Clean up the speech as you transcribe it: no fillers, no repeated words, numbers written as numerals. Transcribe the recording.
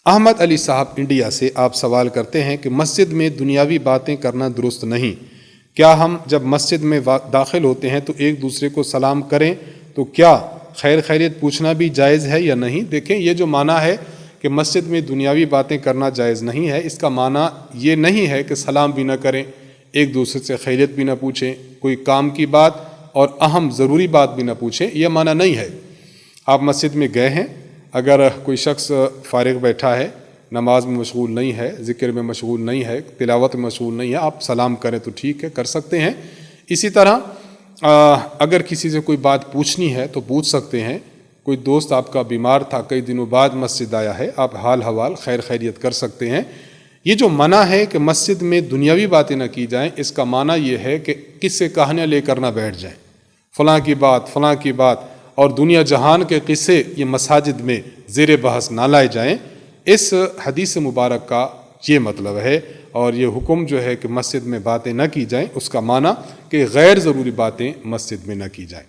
احمد علی صاحب انڈیا سے آپ سوال کرتے ہیں کہ مسجد میں دنیاوی باتیں کرنا درست نہیں، کیا ہم جب مسجد میں داخل ہوتے ہیں تو ایک دوسرے کو سلام کریں تو کیا خیر خیریت پوچھنا بھی جائز ہے یا نہیں؟ دیکھیں، یہ جو معنی ہے کہ مسجد میں دنیاوی باتیں کرنا جائز نہیں ہے، اس کا معنی یہ نہیں ہے کہ سلام بھی نہ کریں، ایک دوسرے سے خیریت بھی نہ پوچھیں، کوئی کام کی بات اور اہم ضروری بات بھی نہ پوچھیں، یہ معنی نہیں ہے۔ آپ مسجد میں گئے ہیں، اگر کوئی شخص فارغ بیٹھا ہے، نماز میں مشغول نہیں ہے، ذکر میں مشغول نہیں ہے، تلاوت میں مشغول نہیں ہے، آپ سلام کریں تو ٹھیک ہے، کر سکتے ہیں۔ اسی طرح اگر کسی سے کوئی بات پوچھنی ہے تو پوچھ سکتے ہیں۔ کوئی دوست آپ کا بیمار تھا، کئی دنوں بعد مسجد آیا ہے، آپ حال حوال خیر خیریت کر سکتے ہیں۔ یہ جو منع ہے کہ مسجد میں دنیاوی باتیں نہ کی جائیں، اس کا معنی یہ ہے کہ قصے کہانیاں لے کر نہ بیٹھ جائیں، فلاں کی بات اور دنیا جہان کے قصے یہ مساجد میں زیر بحث نہ لائے جائیں۔ اس حدیث مبارک کا یہ مطلب ہے، اور یہ حکم جو ہے کہ مسجد میں باتیں نہ کی جائیں، اس کا معنی کہ غیر ضروری باتیں مسجد میں نہ کی جائیں۔